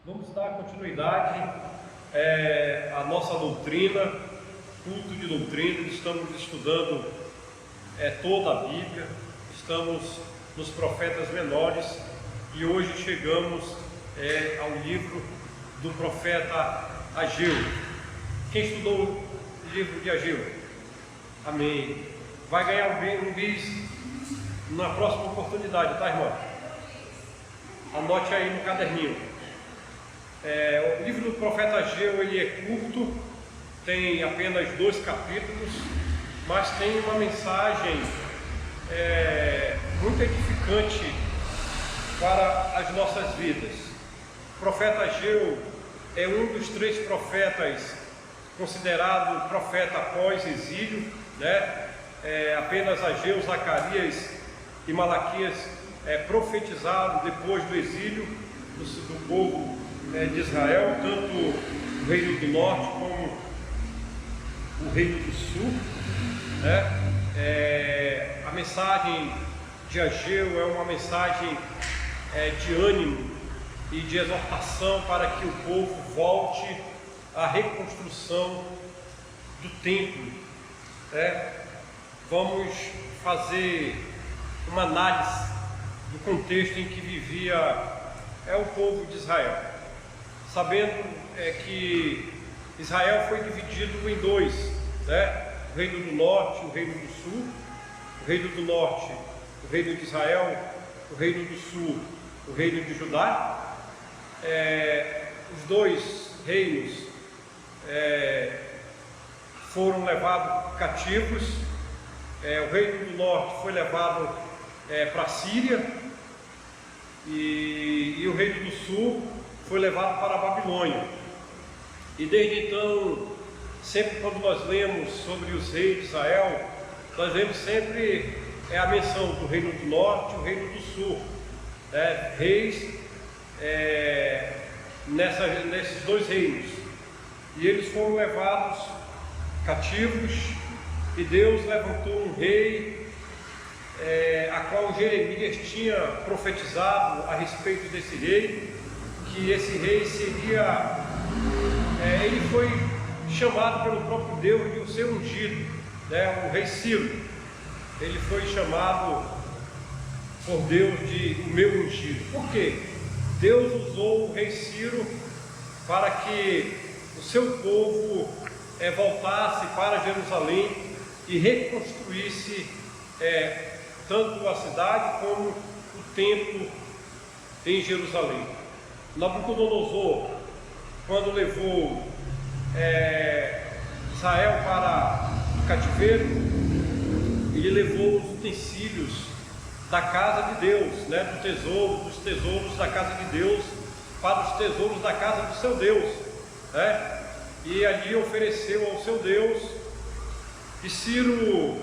Vamos dar continuidade à nossa doutrina, culto de doutrina. Estamos estudando toda a Bíblia, estamos nos profetas menores e hoje chegamos ao livro do profeta Ageu. Quem estudou o livro de Ageu? Amém. Vai ganhar um bis na próxima oportunidade, tá, irmão? Anote aí no caderninho. O livro do profeta Ageu, ele é curto, tem apenas 2 capítulos, mas tem uma mensagem muito edificante para as nossas vidas. O profeta Ageu é um dos 3 profetas considerado profeta pós-exílio, né? Apenas Ageu, Zacarias e Malaquias profetizaram depois do exílio do povo de Israel, tanto o reino do norte como o reino do sul, né? A mensagem de Ageu é uma mensagem de ânimo e de exortação para que o povo volte à reconstrução do templo. Vamos fazer uma análise do contexto em que vivia o povo de Israel, sabendo que Israel foi dividido em 2, né? O reino do norte e o reino do sul. O reino do norte, o reino de Israel; o reino do sul, o reino de Judá. Os 2 reinos foram levados cativos. O reino do norte foi levado para a Síria e o reino do sul foi levado para a Babilônia. E desde então, sempre quando nós lemos sobre os reis de Israel, nós vemos sempre a menção do reino do norte e o reino do sul, reis nesses 2 reinos, e eles foram levados cativos, e Deus levantou um rei, a qual Jeremias tinha profetizado a respeito desse rei, que esse rei seria, ele foi chamado pelo próprio Deus de o seu ungido, o rei Ciro. Ele foi chamado por Deus de o meu ungido. Por quê? Deus usou o rei Ciro para que o seu povo voltasse para Jerusalém e reconstruísse tanto a cidade como o templo em Jerusalém. Nabucodonosor, quando levou Israel para o cativeiro, ele levou os utensílios da casa de Deus, dos tesouros da casa de Deus, para os tesouros da casa do seu Deus, e ali ofereceu ao seu Deus. E Ciro,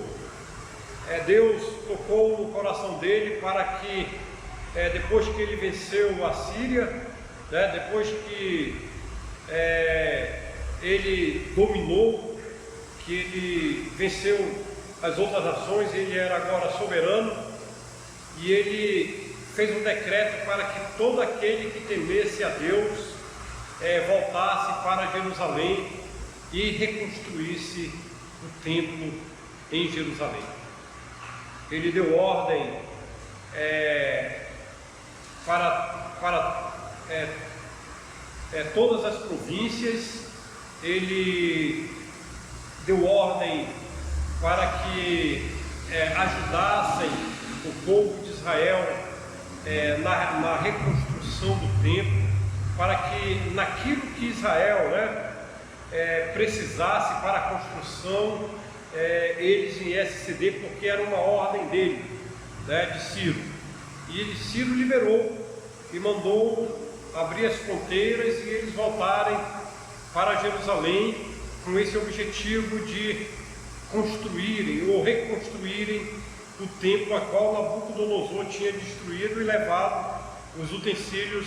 Deus tocou no coração dele para que, depois que ele venceu a Síria, depois que ele dominou, que ele venceu as outras nações, ele era agora soberano, e ele fez um decreto para que todo aquele que temesse a Deus voltasse para Jerusalém e reconstruísse o templo em Jerusalém. Ele deu ordem para todas as províncias. Ele deu ordem para que ajudassem o povo de Israel na reconstrução do templo, para que naquilo que Israel precisasse para a construção, eles viessem ceder, porque era uma ordem dele, de Ciro. E Ciro liberou e mandou abrir as fronteiras e eles voltarem para Jerusalém com esse objetivo de construírem ou reconstruírem o templo a qual Nabucodonosor tinha destruído e levado os utensílios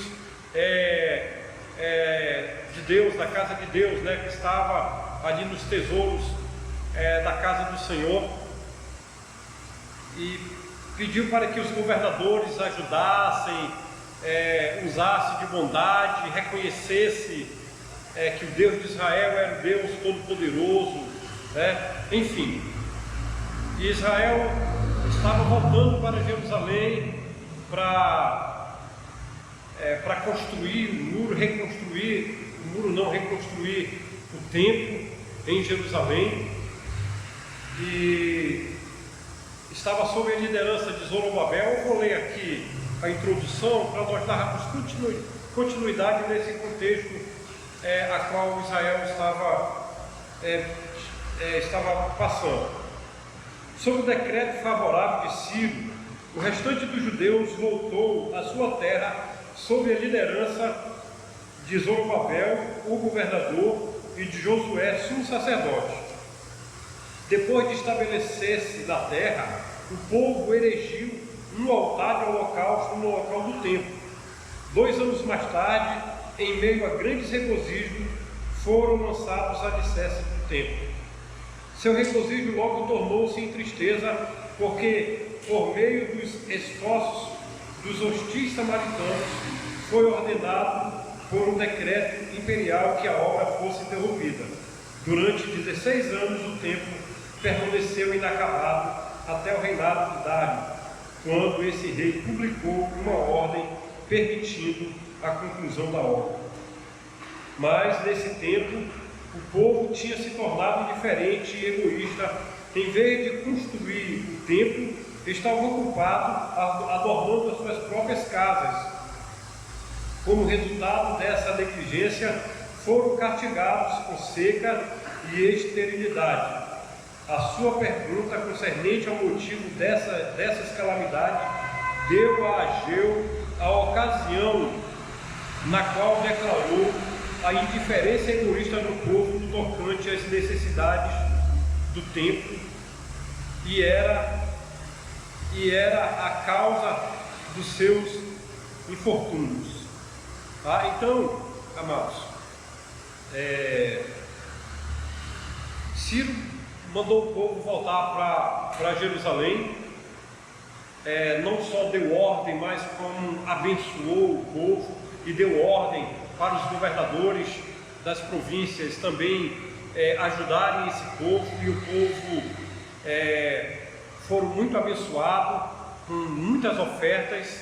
de Deus, da casa de Deus, que estava ali nos tesouros da casa do Senhor, e pediu para que os governadores ajudassem usasse de bondade, reconhecesse que o Deus de Israel era o Deus Todo-Poderoso, né? Enfim, Israel estava voltando para Jerusalém para construir o muro, reconstruir o templo em Jerusalém, e estava sob a liderança de Zorobabel. Eu vou ler aqui a introdução para nós darmos continuidade nesse contexto a qual Israel estava passando. Sob o decreto favorável de Ciro, o restante dos judeus voltou à sua terra sob a liderança de Zorobabel, o governador, e de Josué, sumo sacerdote. Depois de estabelecer-se na terra, o povo erigiu um altar de holocausto no local do templo. 2 anos mais tarde, em meio a grandes regozijos, foram lançados os alicerces do templo. Seu regozijo logo tornou-se em tristeza, porque, por meio dos esforços dos hostis samaritanos, foi ordenado por um decreto imperial que a obra fosse interrompida. Durante 16 anos o templo permaneceu inacabado até o reinado de Dário, quando esse rei publicou uma ordem permitindo a conclusão da obra. Mas nesse tempo o povo tinha se tornado indiferente e egoísta. Em vez de construir o templo, estavam ocupados adornando as suas próprias casas. Como resultado dessa negligência, foram castigados com seca e esterilidade. A sua pergunta concernente ao motivo dessas calamidades deu a Ageu a ocasião na qual declarou a indiferença egoísta do povo no tocante às necessidades do templo, e era a causa dos seus infortúnios. Então, amados, Ciro mandou o povo voltar para Jerusalém, não só deu ordem, mas como abençoou o povo e deu ordem para os governadores das províncias também ajudarem esse povo, e o povo foram muito abençoados com muitas ofertas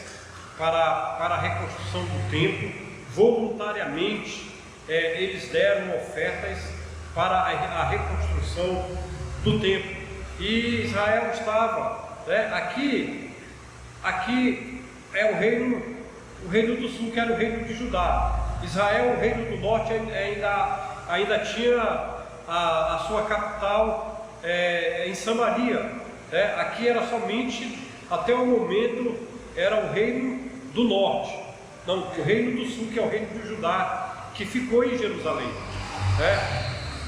para a reconstrução do templo. Voluntariamente eles deram ofertas para a reconstrução do templo. E Israel estava, aqui é o reino do sul, que era o reino de Judá. Israel, o reino do norte, ainda tinha a sua capital em Samaria. Aqui era somente, até o momento, era o reino do norte. Não, o reino do sul, que é o reino de Judá, que ficou em Jerusalém.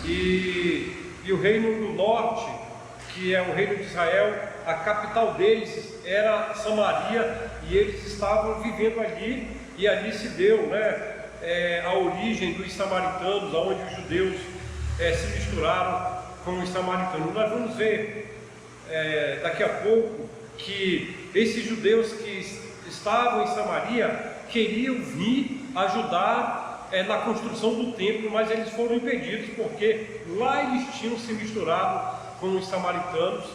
E o reino do norte, que é o reino de Israel, a capital deles era Samaria, e eles estavam vivendo ali, e ali se deu a origem dos samaritanos, onde os judeus se misturaram com os samaritanos. Nós vamos ver daqui a pouco que esses judeus que estavam em Samaria queriam vir ajudar na construção do templo, mas eles foram impedidos, porque lá eles tinham se misturado com os samaritanos,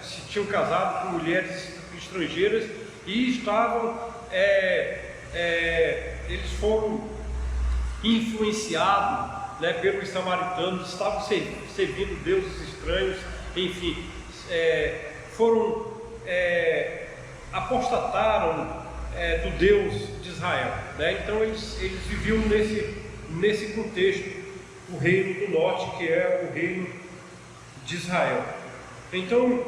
se tinham casado com mulheres estrangeiras e estavam, eles foram influenciados pelos samaritanos, estavam servindo deuses estranhos, enfim, apostataram do Deus de Israel. Então eles viviam nesse contexto, o reino do norte, que é o reino de Israel. Então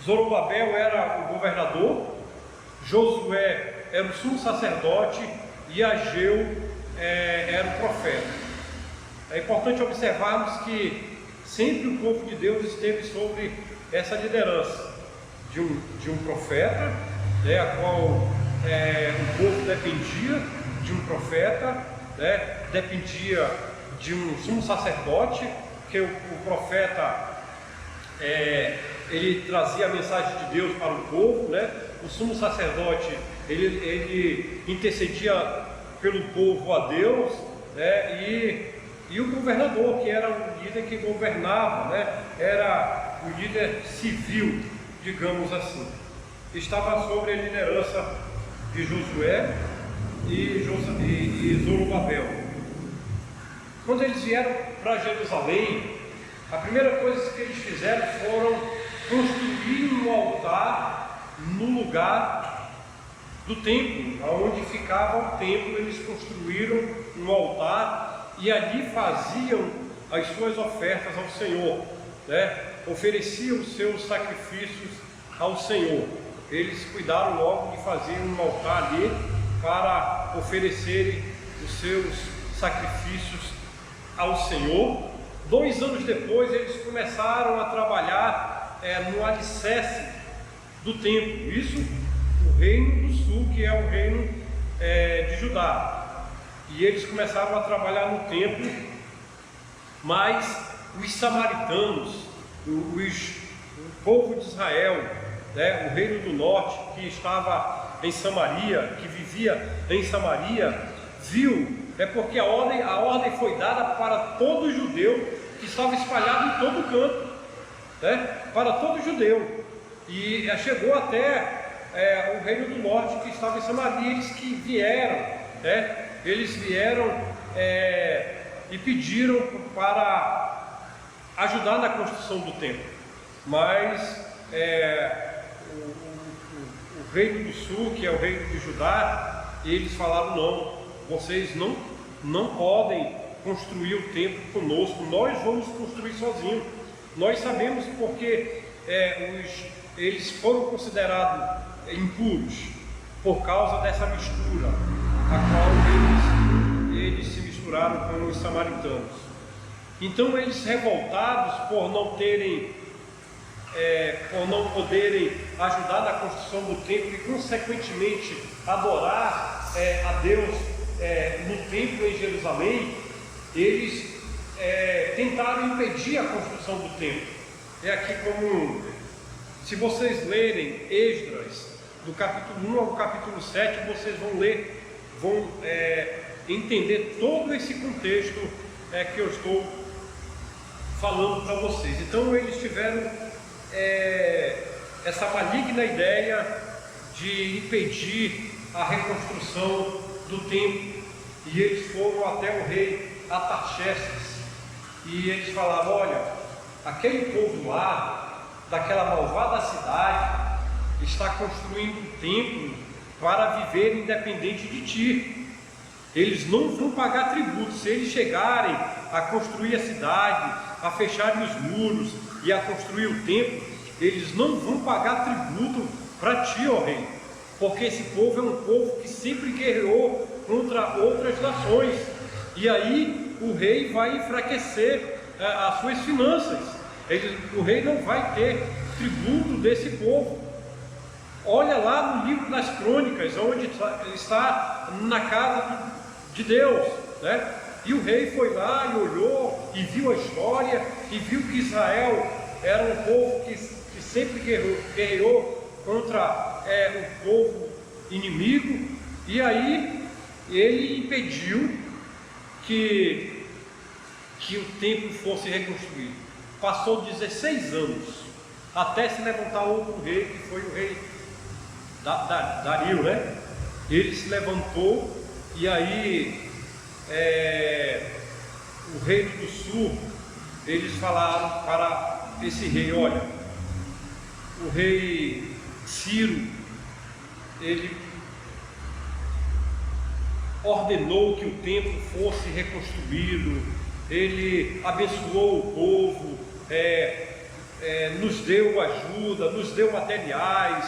Zorobabel era o governador, Josué era o sumo sacerdote e Ageu era o profeta. É importante observarmos que sempre o povo de Deus esteve sobre essa liderança de um profeta, a qual o povo dependia de um profeta, dependia de um sumo sacerdote, que o profeta ele trazia a mensagem de Deus para o povo, o sumo sacerdote Ele intercedia pelo povo a Deus, né? E o governador, que era o líder que governava, né? Era o líder civil, digamos assim. Estava sob a liderança de Josué e Zorobabel. Quando eles vieram para Jerusalém, a primeira coisa que eles fizeram foram construir um altar no lugar do templo, onde ficava o templo. Eles construíram um altar e ali faziam as suas ofertas ao Senhor, né? Ofereciam os seus sacrifícios ao Senhor. Eles cuidaram logo de fazer um altar ali para oferecerem os seus sacrifícios ao Senhor. 2 anos depois, eles começaram a trabalhar no alicerce do templo. Isso, o reino do sul, que é o reino de Judá. E eles começaram a trabalhar no templo, mas os samaritanos, o povo de Israel, né, o reino do norte, que estava em Samaria, que vivia em Samaria, viu, porque a ordem foi dada para todo judeu que estava espalhado em todo canto, né, para todo judeu, e chegou até o reino do norte, que estava em Samaria. Eles que vieram, né, eles vieram e pediram para ajudar na construção do templo, mas o reino do sul, que é o reino de Judá, eles falaram: não, vocês não podem construir o templo conosco, nós vamos construir sozinhos. Nós sabemos porque eles foram considerados impuros por causa dessa mistura, a qual eles se misturaram com os samaritanos. Então eles, revoltados por não poderem ajudar na construção do templo e consequentemente adorar a Deus no templo em Jerusalém, eles tentaram impedir a construção do templo. É aqui como, se vocês lerem Esdras, do capítulo 1 ao capítulo 7, vocês vão entender todo esse contexto que eu estou falando para vocês. Então eles tiveram essa maligna ideia de impedir a reconstrução do templo, e eles foram até o rei Artaxerxes e eles falaram: olha, aquele povo lá, daquela malvada cidade, está construindo um templo para viver independente de ti. Eles não vão pagar tributo. Se eles chegarem a construir a cidade, a fecharem os muros e a construir o templo, eles não vão pagar tributo para ti, ó rei, porque esse povo é um povo que sempre guerreou contra outras nações, e aí o rei vai enfraquecer as suas finanças. O rei não vai ter tributo desse povo. Olha lá no livro das Crônicas, onde está na casa de Deus, né? E o rei foi lá e olhou e viu a história e viu que Israel era um povo que sempre guerreou contra o povo inimigo, e aí ele impediu que o templo fosse reconstruído. Passou 16 anos até se levantar outro rei, que foi o rei Dario, né? Ele se levantou, e aí o reino do sul, eles falaram para esse rei: olha, o rei Ciro, ele ordenou que o templo fosse reconstruído, ele abençoou o povo, nos deu ajuda, nos deu materiais,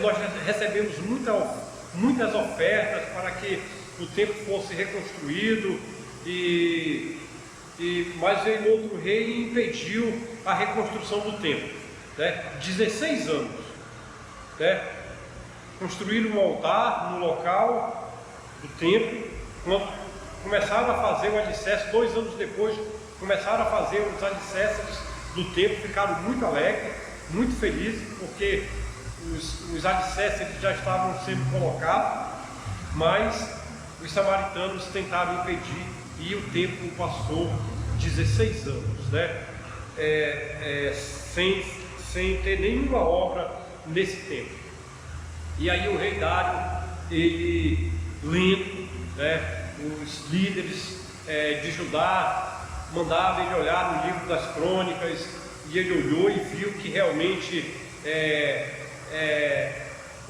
nós recebemos muitas ofertas para que o templo fosse reconstruído, mas veio outro rei e impediu a reconstrução do templo, né? 16 anos, né? Construíram um altar no local do templo. Quando começaram a fazer o alicerce, 2 anos depois, começaram a fazer os alicerces do templo, ficaram muito alegres, muito felizes, porque os alicerces já estavam sendo colocados, mas os samaritanos tentaram impedir e o tempo passou 16 anos, né? Sem ter nenhuma obra nesse tempo. E aí o rei Dário, ele lendo, né, os líderes de Judá, mandava ele olhar no livro das crônicas, e ele olhou e viu que realmente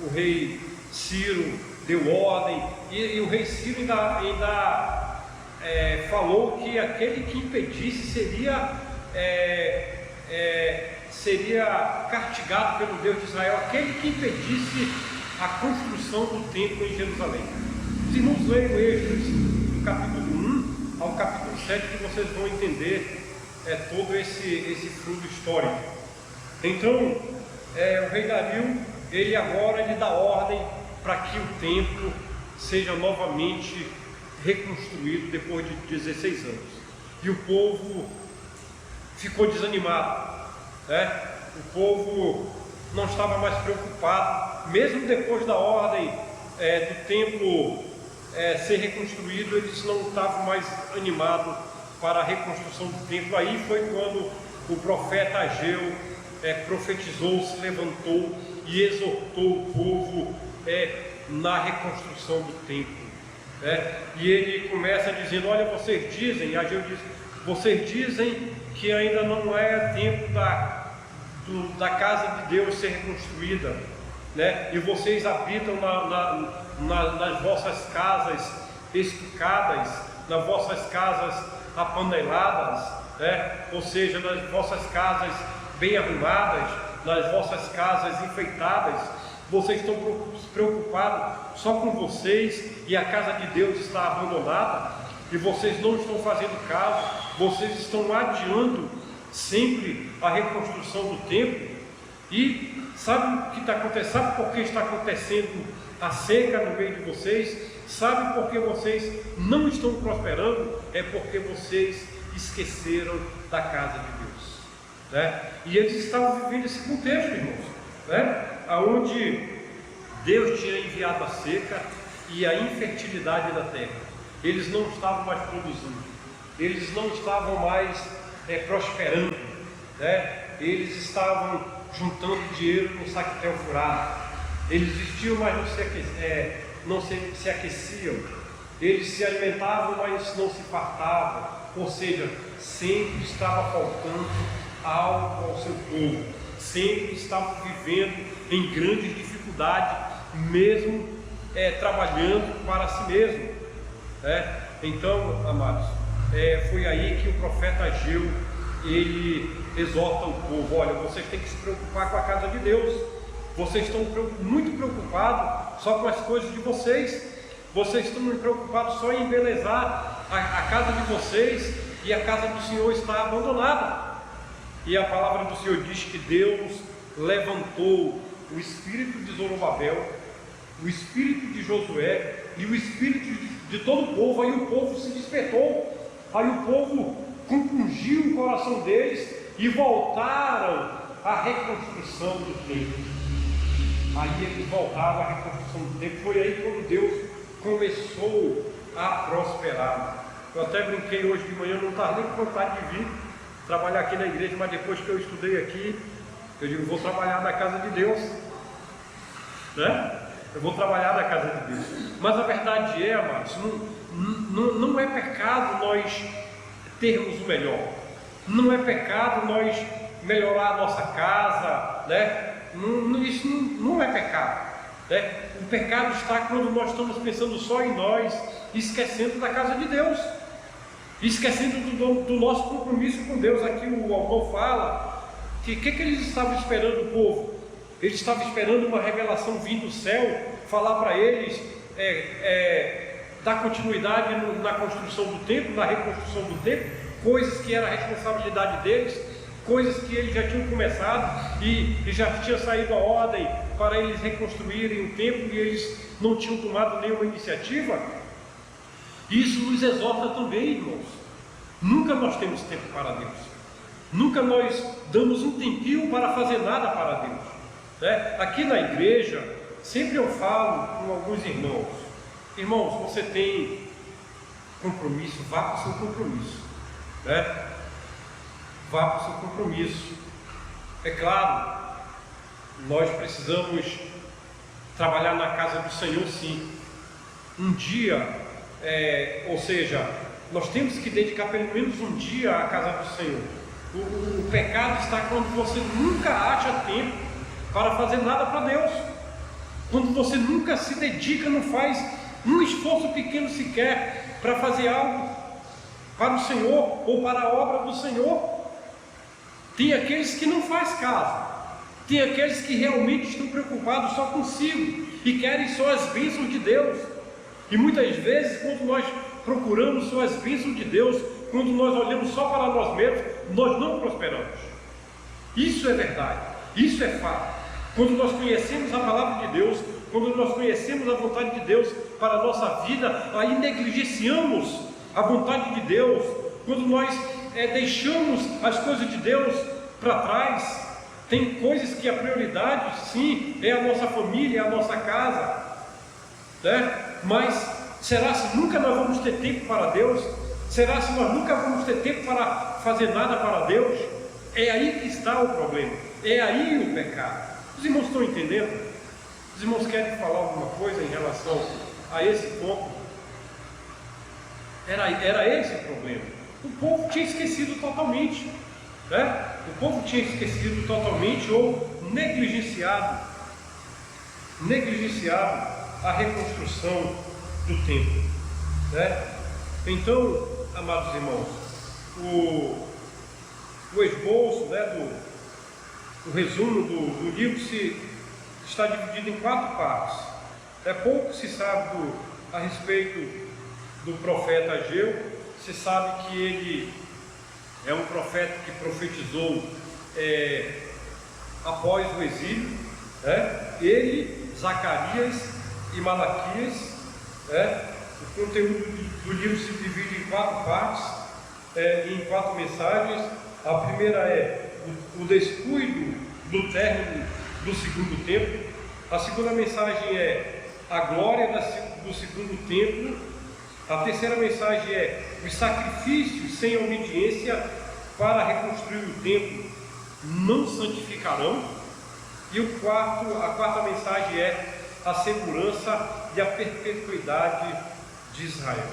o rei Ciro deu ordem, e o rei Ciro ainda falou que aquele que impedisse seria castigado pelo Deus de Israel, aquele que impedisse a construção do templo em Jerusalém. Os irmãos leiam Êxodo, do capítulo 1 ao capítulo 7, que vocês vão entender todo esse fundo histórico. Então, o rei Dario, ele agora dá ordem para que o templo seja novamente reconstruído depois de 16 anos. E o povo ficou desanimado, né? O povo não estava mais preocupado, mesmo depois da ordem do templo ser reconstruído, eles não estavam mais animados para a reconstrução do templo. Aí foi quando o profeta Ageu profetizou, se levantou e exortou o povo na reconstrução do templo. E ele começa dizendo: olha, vocês dizem, Ageu diz, vocês dizem que ainda não é tempo da casa de Deus ser reconstruída, né? E vocês habitam nas vossas casas estucadas, nas vossas casas apaneladas, né? Ou seja, nas vossas casas bem arrumadas, nas vossas casas enfeitadas. Vocês estão preocupados só com vocês, e a casa de Deus está abandonada, e vocês não estão fazendo caso, vocês estão adiando sempre a reconstrução do templo. E sabe o que está acontecendo? Sabe por que está acontecendo a seca no meio de vocês? Sabe por que vocês não estão prosperando? É porque vocês esqueceram da casa de Deus, né? E eles estavam vivendo esse contexto, irmãos, né? Onde Deus tinha enviado a seca e a infertilidade da terra. Eles não estavam mais produzindo, eles não estavam mais prosperando, né? Eles estavam juntando dinheiro no saquetel furado. Eles vestiam, mas não se aqueciam. Eles se alimentavam, mas não se fartavam. Ou seja, sempre estava faltando algo ao seu povo. Sempre estavam vivendo em grandes dificuldades, mesmo trabalhando para si mesmo, né? Então, amados, foi aí que o profeta Ageu, ele exorta o povo: olha, vocês têm que se preocupar com a casa de Deus. Vocês estão muito preocupados só com as coisas de vocês. Vocês estão muito preocupados só em embelezar a casa de vocês, e a casa do Senhor está abandonada. E a palavra do Senhor diz que Deus levantou o espírito de Zorobabel, o espírito de Josué e o espírito de todo o povo. Aí o povo se despertou, aí o povo compungiu o coração deles e voltaram à reconstrução do templo. Aí eles voltaram à reconstrução do templo. Foi aí quando Deus começou a prosperar. Eu até brinquei hoje de manhã, não estava nem com vontade de vir trabalhar aqui na igreja, mas depois que eu estudei aqui, eu digo: vou trabalhar na casa de Deus, né? Eu vou trabalhar na casa de Deus. Mas a verdade amados, não é pecado nós termos o melhor. Não é pecado nós melhorar a nossa casa, né? Isso não é pecado, né? O pecado está quando nós estamos pensando só em nós, esquecendo da casa de Deus, esquecendo do nosso compromisso com Deus. Aqui o autor fala que o que eles estavam esperando, o povo? Eles estavam esperando uma revelação vindo do céu, falar para eles, dar continuidade na construção do templo, na reconstrução do templo, coisas que era a responsabilidade deles, coisas que eles já tinham começado e já tinha saído a ordem para eles reconstruírem o templo, e eles não tinham tomado nenhuma iniciativa. Isso nos exorta também, irmãos. Nunca nós temos tempo para Deus, nunca nós damos um tempinho para fazer nada para Deus. né? Aqui na igreja, sempre eu falo com alguns irmãos: irmãos, você tem compromisso, vá para o seu compromisso, né? Vá para o seu compromisso. É claro, nós precisamos trabalhar na casa do Senhor, sim. Um dia, ou seja, nós temos que dedicar pelo menos um dia à casa do Senhor. O pecado está quando você nunca acha tempo para fazer nada para Deus, quando você nunca se dedica, não faz um esforço pequeno sequer para fazer algo para o Senhor ou para a obra do Senhor. Tem aqueles que não fazem caso, tem aqueles que realmente estão preocupados só consigo e querem só as bênçãos de Deus. E muitas vezes, quando nós procuramos só as bênçãos de Deus, quando nós olhamos só para nós mesmos, nós não prosperamos. Isso é verdade, isso é fato. Quando nós conhecemos a palavra de Deus, quando nós conhecemos a vontade de Deus para a nossa vida, aí negligenciamos a vontade de Deus. Quando nós deixamos as coisas de Deus para trás, tem coisas que a prioridade, sim, é a nossa família, é a nossa casa, né? Mas será se nunca nós vamos ter tempo para Deus? Será se nós nunca vamos ter tempo para fazer nada para Deus? É aí que está o problema, é aí o pecado. Os irmãos estão entendendo? Os irmãos querem falar alguma coisa em relação a esse ponto? Era esse o problema. O povo tinha esquecido totalmente, né? O povo tinha esquecido totalmente ou negligenciado a reconstrução do templo, né? Então, amados irmãos, o esboço, né, o resumo do livro está dividido em 4 partes. Pouco se sabe a respeito do profeta Ageu. Se sabe que ele é um profeta que profetizou após o exílio, né? Ele, Zacarias e Malaquias, né? O conteúdo do livro se divide em 4 partes, em 4 mensagens. A primeira é o descuido do término do segundo templo. A segunda mensagem é a glória do segundo templo. A terceira mensagem é os sacrifícios sem obediência para reconstruir o templo não santificarão. E a quarta mensagem é a segurança e a perpetuidade de Israel.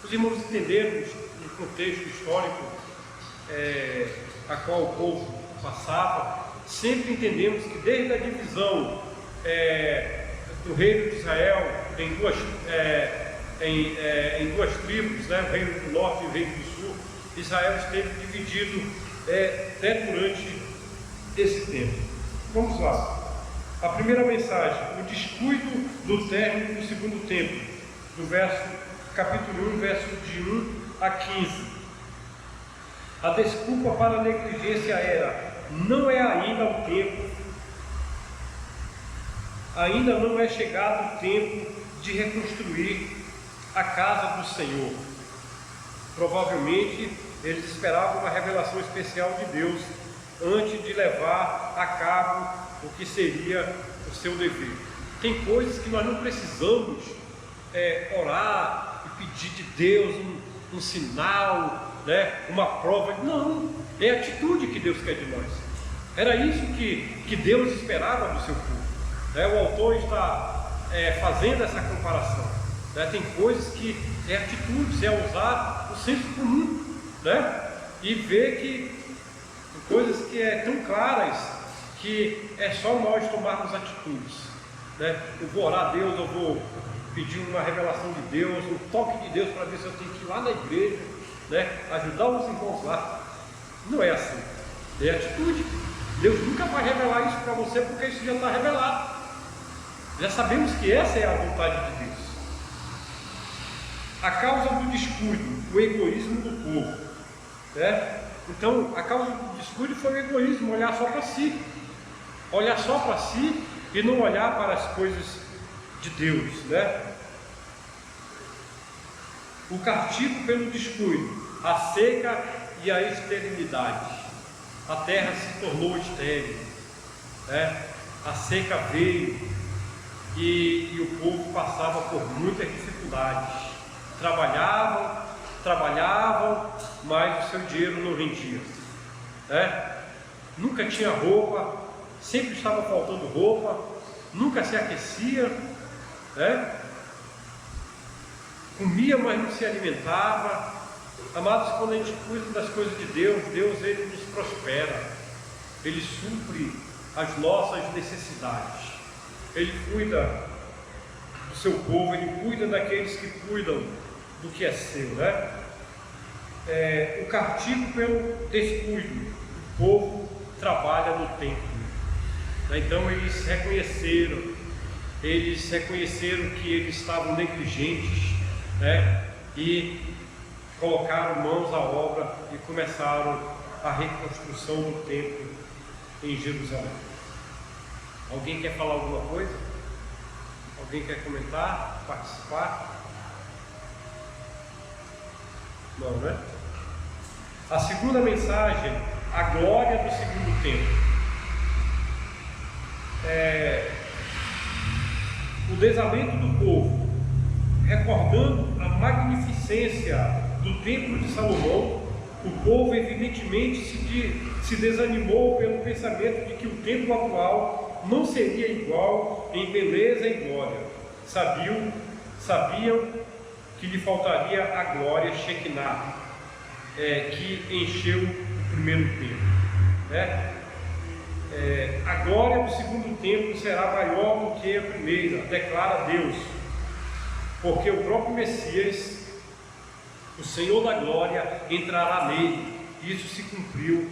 Os irmãos entenderam o contexto histórico a qual o povo passava. Sempre entendemos que desde a divisão do reino de Israel em duas tribos, né, o reino do norte e o reino do sul, Israel esteve dividido até durante esse tempo. Vamos lá. A primeira mensagem: o descuido do término do segundo templo, capítulo 1, verso de 1 a 15. A desculpa para a negligência era: não é ainda o tempo, ainda não é chegado o tempo de reconstruir a casa do Senhor. Provavelmente eles esperavam uma revelação especial de Deus antes de levar a cabo o que seria o seu dever. Tem coisas que nós não precisamos orar e pedir de Deus um sinal, né, uma prova. Não, é a atitude que Deus quer de nós. Era isso que Deus esperava do seu povo, né? O autor está fazendo essa comparação, né? Tem coisas que é atitudes, é usar o senso comum, né? E ver que coisas que tão claras que é só nós tomarmos atitudes, né? Eu vou orar a Deus, eu vou pedir uma revelação de Deus, um toque de Deus para ver se eu tenho que ir lá na igreja, né? Ajudar os irmãos lá. Não é assim, é atitude. Deus nunca vai revelar isso para você, porque isso já está revelado. Já sabemos que essa é a vontade de Deus. A causa do descuido, o egoísmo do povo, né? Então, a causa do descuido foi o egoísmo, olhar só para si. Olhar só para si e não olhar para as coisas de Deus, né? O castigo pelo descuido, a seca e a esterilidade. A terra se tornou estéril, né? a seca veio e o povo passava por muitas dificuldades. Trabalhavam, mas o seu dinheiro não rendia, né? Nunca tinha roupa, sempre estava faltando roupa, nunca se aquecia, né? Comia, mas não se alimentava. Amados, quando a gente cuida das coisas de Deus, Deus ele nos prospera, Ele supre as nossas necessidades, Ele cuida do seu povo, Ele cuida daqueles que cuidam do que é seu, né? O castigo pelo descuido, o povo trabalha no templo, né? Então eles reconheceram que eles estavam negligentes, né? E colocaram mãos à obra e começaram a reconstrução do templo em Jerusalém. Alguém quer falar alguma coisa? Alguém quer comentar, participar? Não, né? A segunda mensagem, a glória do segundo templo. O desalento do povo, recordando a magnificência do templo de Salomão, o povo evidentemente se desanimou pelo pensamento de que o templo atual não seria igual em beleza e glória. Sabiam que lhe faltaria a glória Shekinah, que encheu o primeiro templo, né? A glória do segundo templo será maior do que a primeira, declara Deus, porque o próprio Messias, o Senhor da glória, entrará nele. Isso se cumpriu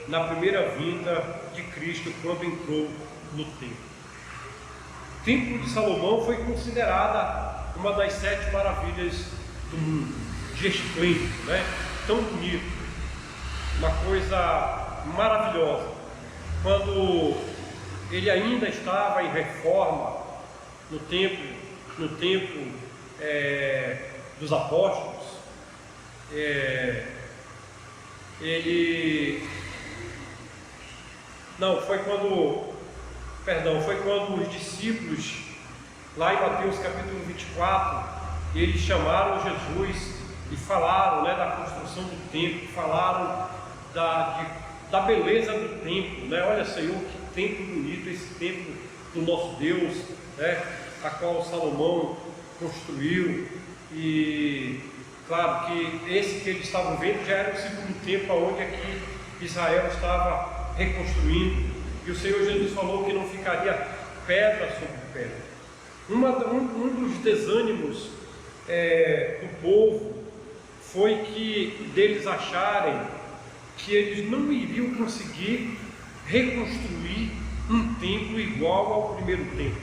na primeira vinda de Cristo, quando entrou no templo. O templo de Salomão foi considerada uma das 7 maravilhas do mundo, gesplêndido, né? Tão bonito, uma coisa maravilhosa. Quando ele ainda estava em reforma no templo dos apóstolos, foi quando os discípulos, lá em Mateus capítulo 24, eles chamaram Jesus e falaram, né, da construção do templo, falaram da beleza do templo, né? Olha, Senhor, que templo bonito, esse templo do nosso Deus, né, a qual Salomão construiu. E claro que esse que eles estavam vendo já era o segundo templo, onde aqui Israel estava reconstruindo, e o Senhor Jesus falou que não ficaria pedra sobre pedra. Um dos desânimos do povo foi que deles acharem que eles não iriam conseguir reconstruir um templo igual ao primeiro templo.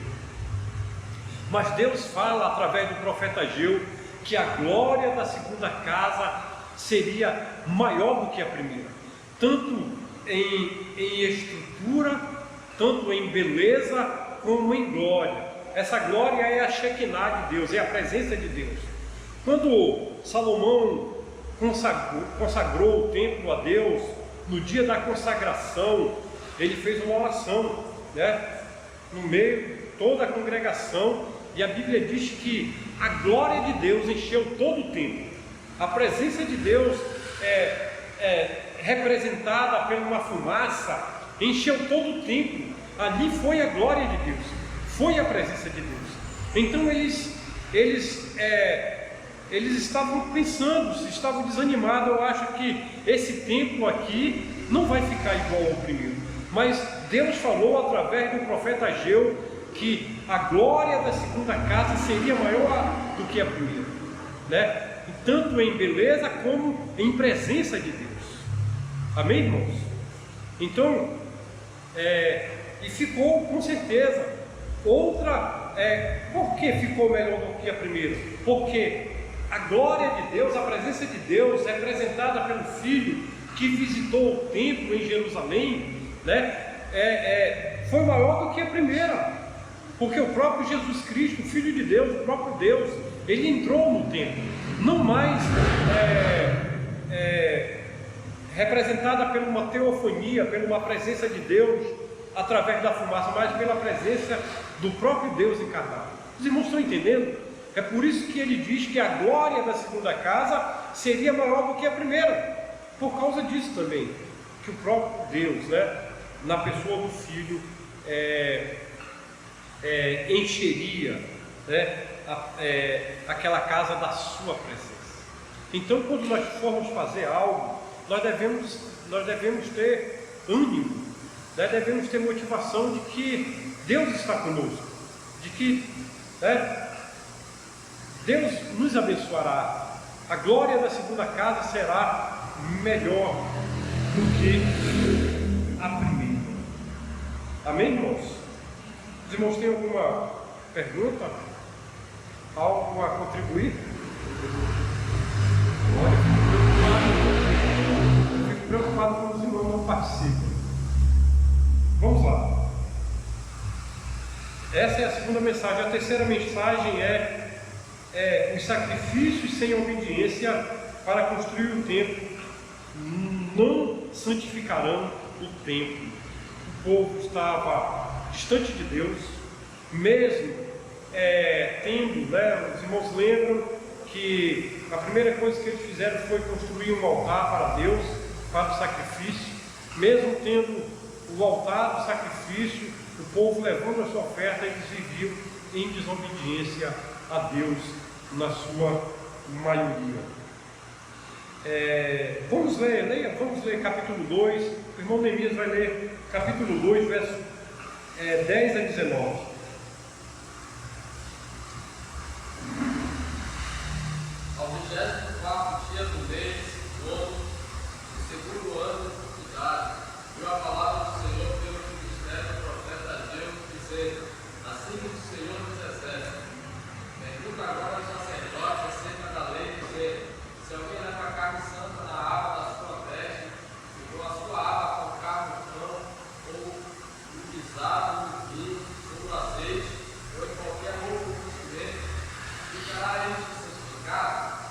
Mas Deus fala através do profeta Ageu que a glória da segunda casa seria maior do que a primeira, tanto em estrutura, tanto em beleza, como em glória. Essa glória é a Shekinah de Deus, é a presença de Deus. Quando Salomão consagrou o templo a Deus, no dia da consagração, ele fez uma oração, né, no meio, toda a congregação, e a Bíblia diz que a glória de Deus encheu todo o templo. A presença de Deus representada por uma fumaça, encheu todo o templo. Ali foi a glória de Deus, foi a presença de Deus. Então eles estavam pensando, estavam desanimados. Eu acho que esse templo aqui não vai ficar igual ao primeiro, mas Deus falou através do profeta Ageu que a glória da segunda casa seria maior do que a primeira, né? Tanto em beleza como em presença de Deus. Amém, irmãos? Então, e ficou com certeza outra. Por que ficou melhor do que a primeira? Porque a glória de Deus, a presença de Deus, representada pelo Filho que visitou o templo em Jerusalém, né? Foi maior do que a primeira. Porque o próprio Jesus Cristo, o Filho de Deus, o próprio Deus, ele entrou no templo, não mais representada por uma teofania, por uma presença de Deus através da fumaça, mas pela presença do próprio Deus encarnado. Os irmãos estão entendendo? É por isso que ele diz que a glória da segunda casa seria maior do que a primeira. Por causa disso também, que o próprio Deus, né, na pessoa do Filho, encheria, né, aquela casa da sua presença. Então, quando nós formos fazer algo, nós devemos ter ânimo, né, devemos ter motivação de que Deus está conosco, de que, né, Deus nos abençoará. A glória da segunda casa será melhor do que a primeira. Amém, irmãos? Os irmãos têm alguma pergunta? Algo a contribuir? Olha, eu fico preocupado quando os irmãos não participam. Vamos lá. Essa é a segunda mensagem. A terceira mensagem é os sacrifícios sem obediência para construir o templo não santificarão o templo. O povo estava distante de Deus, mesmo tendo, né, os irmãos lembram que a primeira coisa que eles fizeram foi construir um altar para Deus, para o sacrifício. Mesmo tendo o altar do sacrifício, o povo levando a sua oferta, eles viviam em desobediência a Deus na sua maioria. Vamos ler capítulo 2. O irmão Neemias vai ler capítulo 2, verso 10 a 19. Ao 24º dia do mês, do ano, do segundo ano de Dário, veio a palavra do Senhor pelo ministério do profeta Ageu, dizendo: assim diz o Senhor dos Exércitos: pergunta agora aos sacerdotes acerca da lei, dizendo: se alguém leva carne santa na aba da sua veste, e com a sua aba colocar no pão, ou no guisado, no vinho, ou no azeite, ou em qualquer outro procedimento, ficará ele santificado?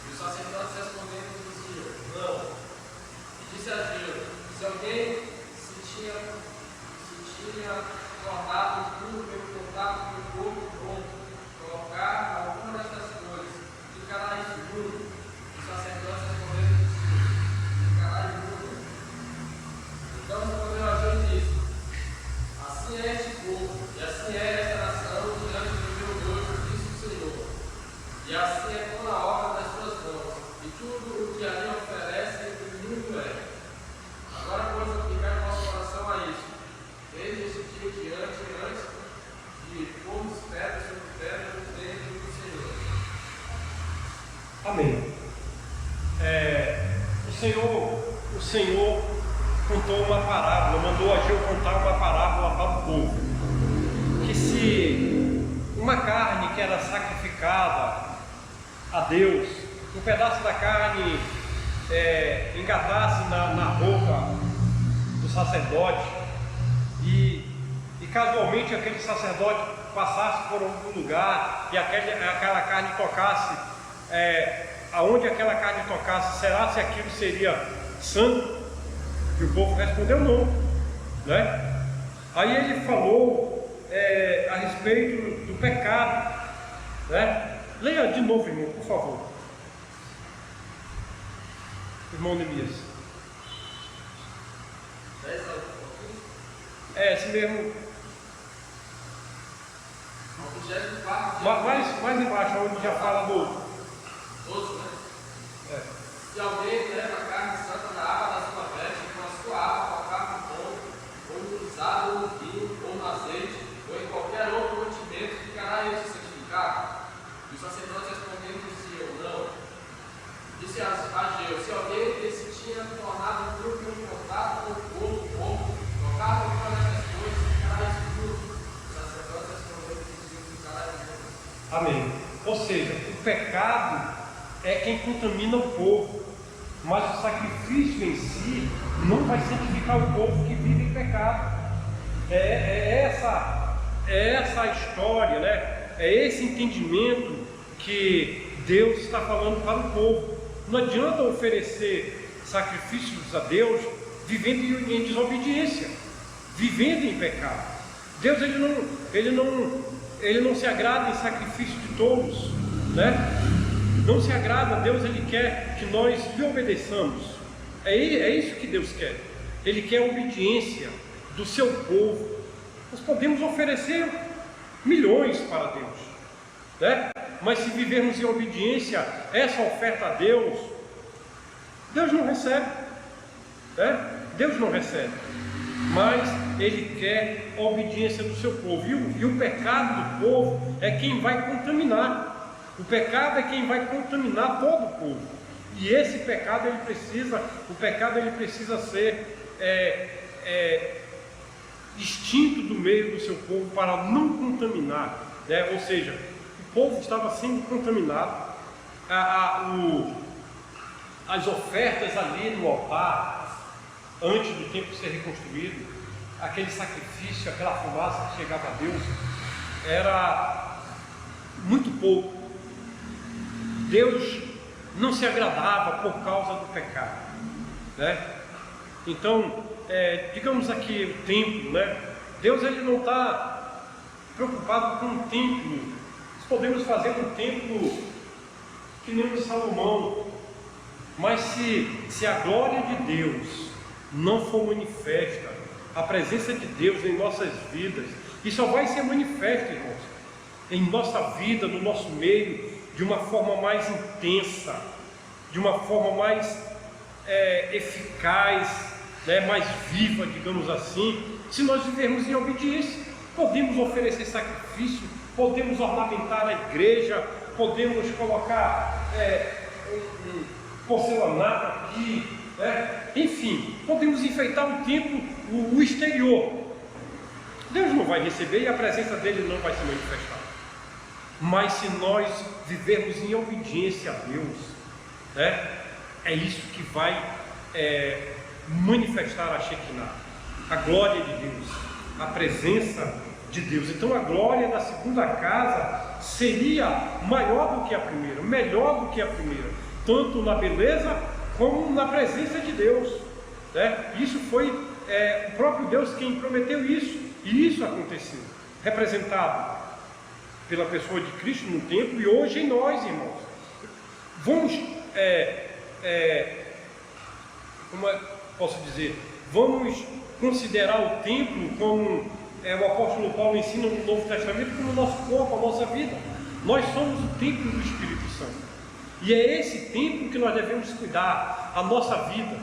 E os sacerdotes respondendo diziam: não. E disse Ageu: se alguém se tinha tornado puro pelo contato do corpo pronto, colocar alguma destas coisas, ficará impuro. Os sacerdotes respondendo diziam: ficará impuro. Então respondeu Ageu e disse: assim é este povo, e assim é esta nação diante do meu Deus, disse o Senhor. E assim é toda a obra das suas mãos, e tudo o que ali oferece, imundo é. Agora, pois, aplicar o nosso coração a isso, desde esse dia diante, antes de pomos pedras sobre pedras no templo do Senhor. Amém. O Senhor contou uma parábola, mandou Ageu contar uma parábola para o povo, que se uma carne que era sacrificada a Deus, um pedaço da carne engatasse na roupa do sacerdote e casualmente aquele sacerdote passasse por algum lugar e aquela carne tocasse, aonde aquela carne tocasse, será se aquilo seria santo? E o povo respondeu não, né? Aí ele falou a respeito do pecado, né? Leia de novo, irmão, por favor. Irmão Neemias. Esse mesmo. Mais embaixo, onde já fala do 12, né? Se alguém leva a carne santa na aba da sua veste, com a sua aba colocar no pão, ou no guisado, ou no vinho, ou no azeite, ou em qualquer outro mantimento, ficará este santificado? E os sacerdotes respondendo diziam: não. Disse Ageu: se alguém que se tinha tornado puro pelo contato com o corpo, tocado com uma dessas coisas, ficará impuro. Os sacerdotes respondendo diziam: ficará impuro. Amém. Ou seja, o pecado é quem contamina o povo, mas o sacrifício em si não vai santificar o povo que vive em pecado. Essa a história, né? É esse entendimento que Deus está falando para o povo. Não adianta oferecer sacrifícios a Deus vivendo em desobediência. vivendo em pecado. Deus ele não se agrada em sacrifício de tolos, né? Não se agrada. Deus ele quer que nós lhe obedeçamos. É isso que Deus quer. Ele quer a obediência do seu povo. Nós podemos oferecer milhões para Deus, né? Mas se vivermos em obediência essa oferta a Deus, Deus não recebe, né? Deus não recebe. Mas Ele quer a obediência do seu povo. E o pecado do povo é quem vai contaminar. O pecado é quem vai contaminar todo o povo. E esse pecado ele precisa ser extinto do meio do seu povo para não contaminar, né? Ou seja, o povo estava sendo contaminado. As ofertas ali no altar, antes do templo ser reconstruído, aquele sacrifício, aquela fumaça que chegava a Deus, era muito pouco. Deus não se agradava por causa do pecado, né? Então, digamos aqui o templo, né? Deus ele não está preocupado com o templo. Nós podemos fazer um templo que nem o de Salomão, mas se a glória de Deus não for manifesta, a presença de Deus em nossas vidas, e só vai ser manifesta, irmãos, em nossa vida, no nosso meio, de uma forma mais intensa, de uma forma mais eficaz, né, mais viva, digamos assim, se nós vivermos em obediência. Podemos oferecer sacrifício, podemos ornamentar a igreja, podemos colocar porcelanato aqui, né? Enfim, podemos enfeitar o templo, o exterior. Deus não vai receber e a presença dele não vai se manifestar. Mas se nós vivermos em obediência a Deus, né, é isso que vai manifestar a Shekinah, a glória de Deus, a presença de Deus. Então a glória da segunda casa seria maior do que a primeira, melhor do que a primeira, tanto na beleza como na presença de Deus, né? Isso foi o próprio Deus quem prometeu isso, e isso aconteceu, representado pela pessoa de Cristo no templo e hoje em nós, irmãos. Vamos, como posso dizer, vamos considerar o templo como o apóstolo Paulo ensina no Novo Testamento, como o nosso corpo, a nossa vida. Nós somos o templo do Espírito Santo. E é esse templo que nós devemos cuidar, a nossa vida.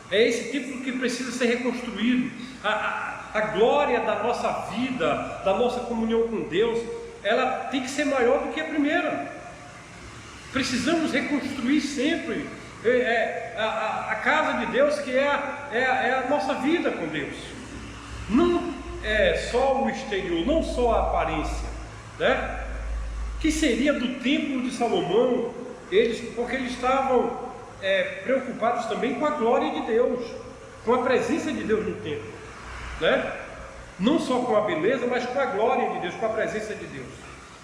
É esse templo que precisa ser reconstruído. A glória da nossa vida, da nossa comunhão com Deus, ela tem que ser maior do que a primeira. Precisamos reconstruir sempre a casa de Deus, que é a nossa vida com Deus. Não é só o exterior, não só a aparência, né? Que seria do templo de Salomão, porque eles estavam preocupados também com a glória de Deus, com a presença de Deus no templo, né? Não só com a beleza, mas com a glória de Deus, com a presença de Deus.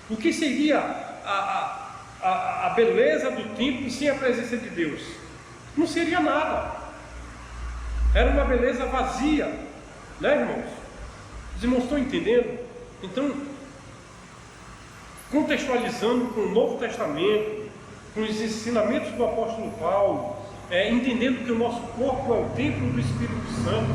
O que seria a beleza do templo sem a presença de Deus? Não seria nada. Era uma beleza vazia, né, irmãos? Os irmãos estão entendendo? Então, contextualizando com o Novo Testamento, com os ensinamentos do apóstolo Paulo, entendendo que o nosso corpo é o templo do Espírito Santo,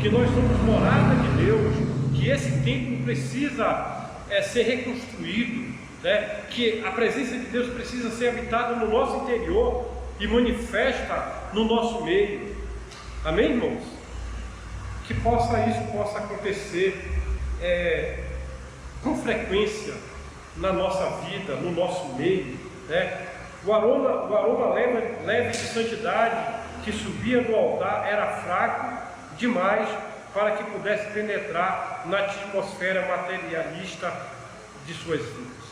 que nós somos morada de Deus, que esse templo precisa ser reconstruído, né? Que a presença de Deus precisa ser habitada no nosso interior e manifesta no nosso meio. Amém, irmãos? Que isso possa acontecer com frequência na nossa vida, no nosso meio, né? O aroma leve de santidade que subia do altar era fraco demais para que pudesse penetrar na atmosfera materialista de suas vidas.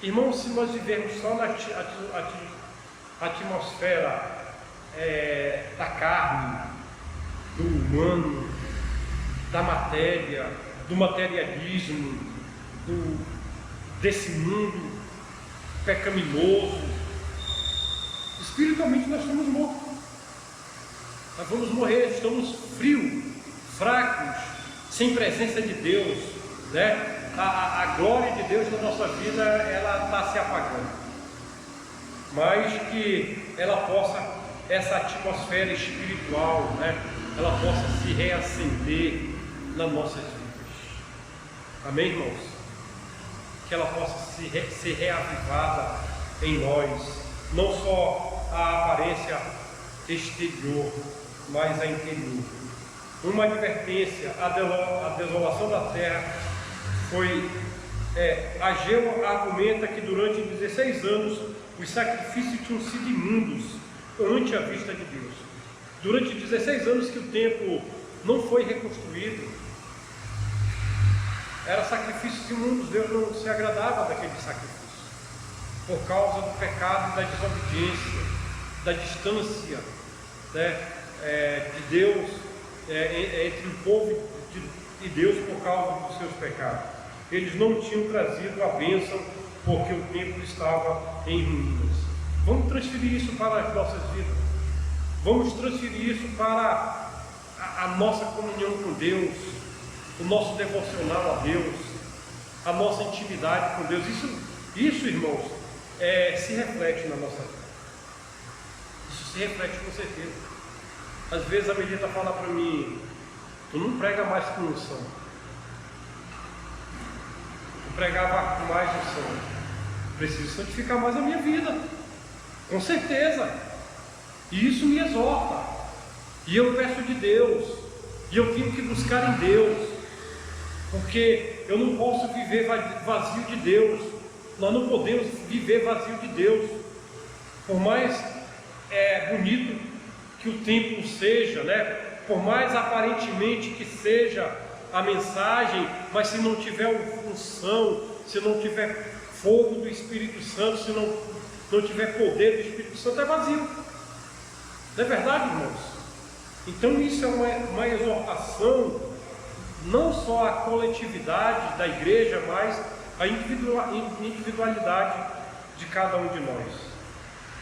Irmãos, se nós vivermos só na atmosfera da carne, do humano, da matéria, do materialismo, desse mundo pecaminoso, espiritualmente nós estamos mortos. Nós vamos morrer, estamos frios, fracos, sem presença de Deus, né, a glória de Deus na nossa vida, ela está se apagando. Mas que ela possa, essa atmosfera espiritual, né, ela possa se reacender nas nossas vidas. Amém, irmãos? Que ela possa ser reavivada em nós, não só a aparência exterior, mas a interior. Uma advertência: a desolação da terra foi... Ageu argumenta que durante 16 anos os sacrifícios tinham sido imundos ante a vista de Deus. Durante 16 anos que o templo não foi reconstruído, eram sacrifícios imundos. Deus não se agradava daquele sacrifício, por causa do pecado e da desobediência, da distância, né, de Deus, entre o povo e Deus, por causa dos seus pecados. Eles não tinham trazido a bênção, porque o templo estava em ruínas. Vamos transferir isso para as nossas vidas. Vamos transferir isso para a nossa comunhão com Deus, o nosso devocional a Deus, a nossa intimidade com Deus. Isso, irmãos, se reflete na nossa vida. Isso se reflete com certeza. Às vezes a Melita fala para mim: tu não prega mais com unção. Tu pregava com mais unção. Preciso santificar mais a minha vida. Com certeza. E isso me exorta. E eu peço de Deus. E eu tenho que buscar em Deus. Porque eu não posso viver vazio de Deus. Nós não podemos viver vazio de Deus. Por mais bonito que o templo seja, né? Por mais aparentemente que seja a mensagem, mas se não tiver unção, se não tiver fogo do Espírito Santo, se não tiver poder do Espírito Santo, é vazio. Não é verdade, irmãos? Então isso é uma exortação, não só à coletividade da igreja, mas à individualidade de cada um de nós.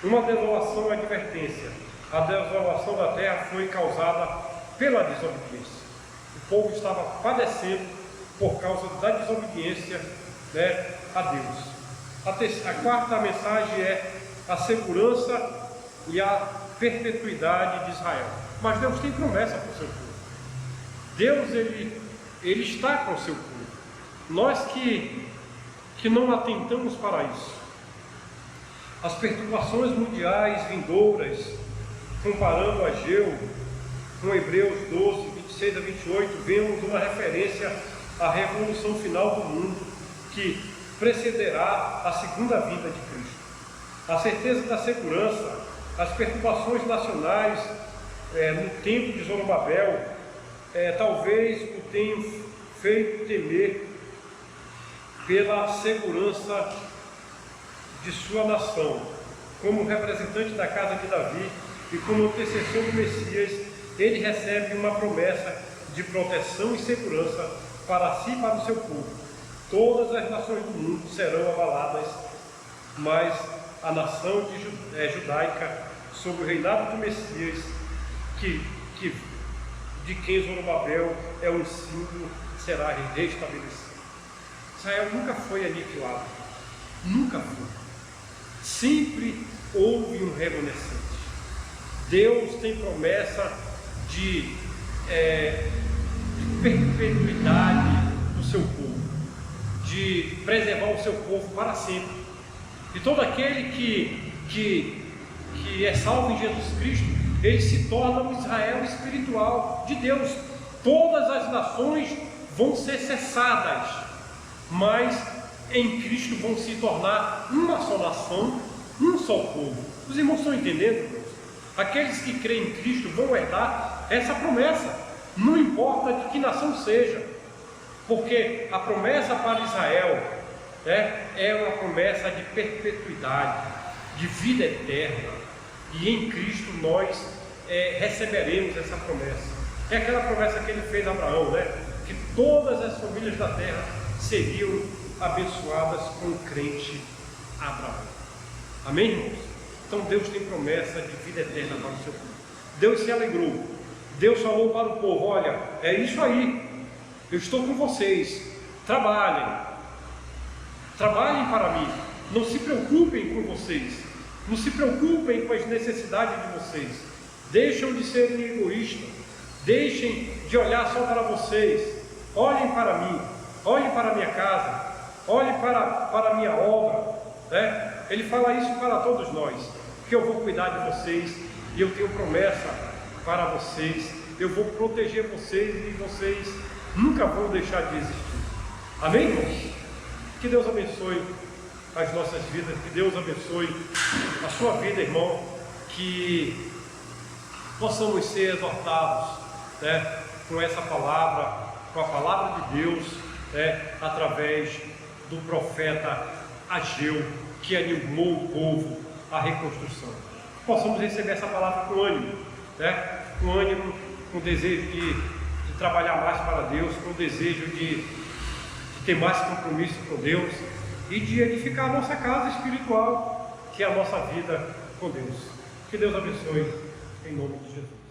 Uma desolação é advertência. A desolação da terra foi causada pela desobediência. O povo estava padecendo por causa da desobediência, né, a Deus. A quarta mensagem é a segurança e a perpetuidade de Israel. Mas Deus tem promessa para o seu povo. Deus, ele está com o seu povo. Nós que não atentamos para isso. As perturbações mundiais vindouras, comparando Ageu com Hebreus 12, 26 a 28, vemos uma referência à revolução final do mundo que precederá a segunda vinda de Cristo. A certeza da segurança, as perturbações nacionais no tempo de Zorobabel, talvez o tenham feito temer pela segurança de sua nação. Como representante da casa de Davi e como antecessor do Messias, ele recebe uma promessa de proteção e segurança para si e para o seu povo. Todas as nações do mundo serão abaladas, mas a nação judaica, sob o reinado do Messias, de quem Zorobabel é um símbolo, será restabelecido. Israel nunca foi aniquilado, nunca foi. Sempre houve um remanescente. Deus tem promessa de perpetuidade do seu povo, de preservar o seu povo para sempre. E todo aquele que é salvo em Jesus Cristo, ele se torna um Israel espiritual de Deus. Todas as nações vão ser cessadas, mas em Cristo vão se tornar uma só nação, um só povo. Os irmãos estão entendendo, irmãos? Aqueles que creem em Cristo vão herdar essa promessa, não importa de que nação seja, porque a promessa para Israel é uma promessa de perpetuidade, de vida eterna, e em Cristo nós receberemos essa promessa. É aquela promessa que ele fez a Abraão, né? Que todas as famílias da terra seriam abençoadas com o crente Abraão. Amém, irmãos? Então Deus tem promessa de vida eterna para o seu povo. Deus se alegrou. Deus falou para o povo: olha, é isso aí. eu estou com vocês, trabalhem para mim, não se preocupem com vocês, não se preocupem com as necessidades de vocês, deixem de serem egoístas, deixem de olhar só para vocês, olhem para mim, olhem para a minha casa, olhem para a minha obra, né? Ele fala isso para todos nós, que eu vou cuidar de vocês, e eu tenho promessa para vocês, eu vou proteger vocês, e vocês nunca vão deixar de existir. Amém, irmãos? Que Deus abençoe as nossas vidas, que Deus abençoe a sua vida, irmão, que possamos ser exortados, né, com essa palavra, com a palavra de Deus, né, através do profeta Ageu, que animou o povo à reconstrução. Possamos receber essa palavra com ânimo, né, com desejo de trabalhar mais para Deus, com desejo de ter mais compromisso com Deus e de edificar a nossa casa espiritual, que é a nossa vida com Deus. Que Deus abençoe, em nome de Jesus.